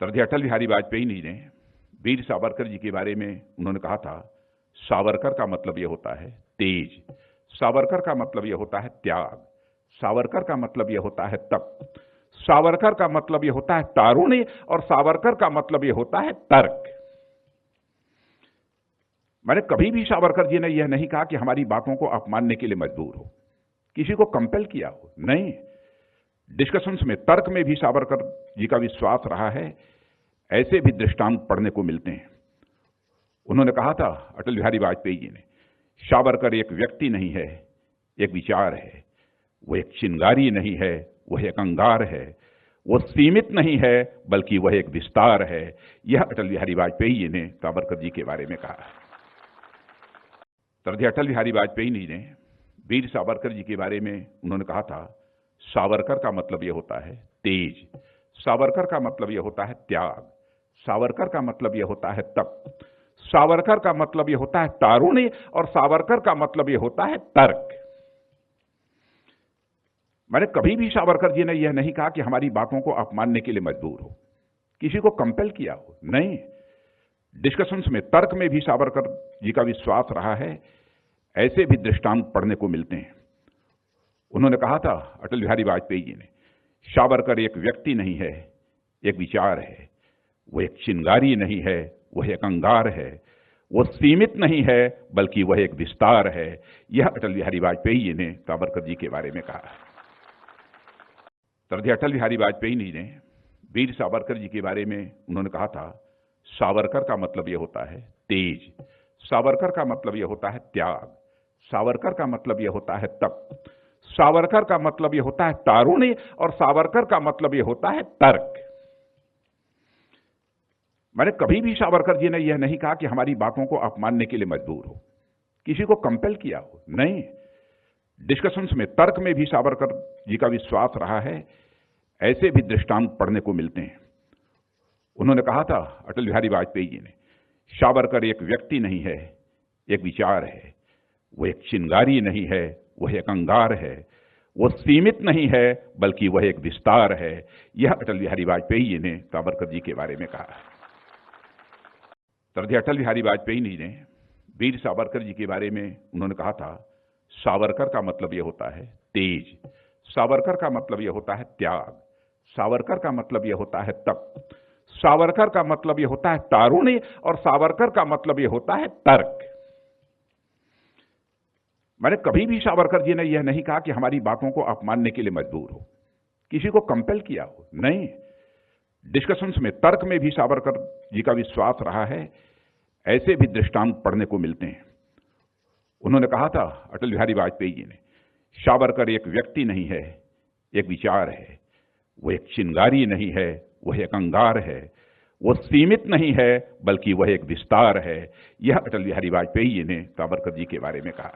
श्रद्धेय अटल बिहारी वाजपेयी जी ने वीर सावरकर जी के बारे में उन्होंने कहा था, सावरकर का मतलब यह होता है तेज, सावरकर का मतलब यह होता है त्याग, सावरकर का मतलब यह होता है तप, सावरकर का मतलब यह होता है तारुण्य और सावरकर का मतलब यह होता है तर्क। मैंने कभी भी सावरकर जी ने यह नहीं कहा कि हमारी बातों को आप मानने के लिए मजबूर हो, किसी को कंपेल किया हो, नहीं। डिस्कशंस में, तर्क में भी सावरकर जी का विश्वास रहा है। ऐसे भी दृष्टांत पढ़ने को मिलते हैं। उन्होंने कहा था, अटल बिहारी वाजपेयी जी ने, सावरकर एक व्यक्ति नहीं है, एक विचार है। वह एक चिंगारी नहीं है, वह एक अंगार है। वो सीमित नहीं है, बल्कि वह एक विस्तार है। यह अटल बिहारी वाजपेयी जी ने सावरकर जी के बारे में कहा। श्रद्धेय अटल बिहारी वाजपेयी जी ने वीर सावरकर जी के बारे में उन्होंने कहा था, सावरकर का मतलब यह होता है तेज, सावरकर का मतलब यह होता है त्याग, सावरकर का मतलब यह होता है तप, सावरकर का मतलब यह होता है तारुण्य और सावरकर का मतलब यह होता है तर्क। मैंने कभी भी सावरकर जी ने यह नहीं कहा कि हमारी बातों को आप मानने के लिए मजबूर हो, किसी को कंपेल किया हो, नहीं। डिस्कशंस में, तर्क में भी सावरकर जी का विश्वास रहा है। ऐसे भी दृष्टांत पढ़ने को मिलते हैं। उन्होंने कहा था, अटल बिहारी वाजपेयी जी ने, सावरकर एक व्यक्ति नहीं है, एक विचार है। वह एक चिंगारी नहीं है, वह एक अंगार है। वो सीमित नहीं है, बल्कि वह एक विस्तार है। यह अटल बिहारी वाजपेयी जी ने सावरकर जी के बारे में कहा। श्रद्धेय अटल बिहारी वाजपेयी जी ने वीर सावरकर जी के बारे में उन्होंने कहा था, सावरकर का मतलब यह होता है तेज, सावरकर का मतलब यह होता है त्याग, सावरकर का मतलब यह होता है तप, सावरकर का मतलब यह होता है तारुण्य और सावरकर का मतलब यह होता है तर्क। मैंने कभी भी सावरकर जी ने यह नहीं कहा कि हमारी बातों को आप मानने के लिए मजबूर हो, किसी को कंपेल किया हो, नहीं। डिस्कशंस में, तर्क में भी सावरकर जी का विश्वास रहा है। ऐसे भी दृष्टांत पढ़ने को मिलते हैं। उन्होंने कहा था, अटल बिहारी वाजपेयी जी ने, सावरकर एक व्यक्ति नहीं है, एक विचार है। वह एक चिंगारी नहीं है, वह एक अंगार है। वो सीमित नहीं है, बल्कि वह एक विस्तार है। यह अटल बिहारी वाजपेयी जी ने सावरकर जी के बारे में कहा। श्रद्धेय अटल बिहारी वाजपेयी जी ने वीर सावरकर जी के बारे में उन्होंने कहा था, सावरकर का मतलब यह होता है तेज, सावरकर का मतलब यह होता है त्याग, सावरकर का मतलब यह होता है तप, सावरकर का मतलब यह होता है तारुण्य और सावरकर का मतलब यह होता है तर्क। मैंने कभी भी सावरकर जी ने यह नहीं कहा कि हमारी बातों को आप मानने के लिए मजबूर हो, किसी को कंपेल किया हो, नहीं। डिस्कशंस में, तर्क में भी सावरकर जी का विश्वास रहा है। ऐसे भी दृष्टांत पढ़ने को मिलते हैं। उन्होंने कहा था, अटल बिहारी वाजपेयी जी ने, सावरकर एक व्यक्ति नहीं है, एक विचार है। वह एक चिंगारी नहीं है, वह एक अंगार है। वो सीमित नहीं है, बल्कि वह एक विस्तार है। यह अटल बिहारी वाजपेयी जी ने सावरकर जी के बारे में कहा।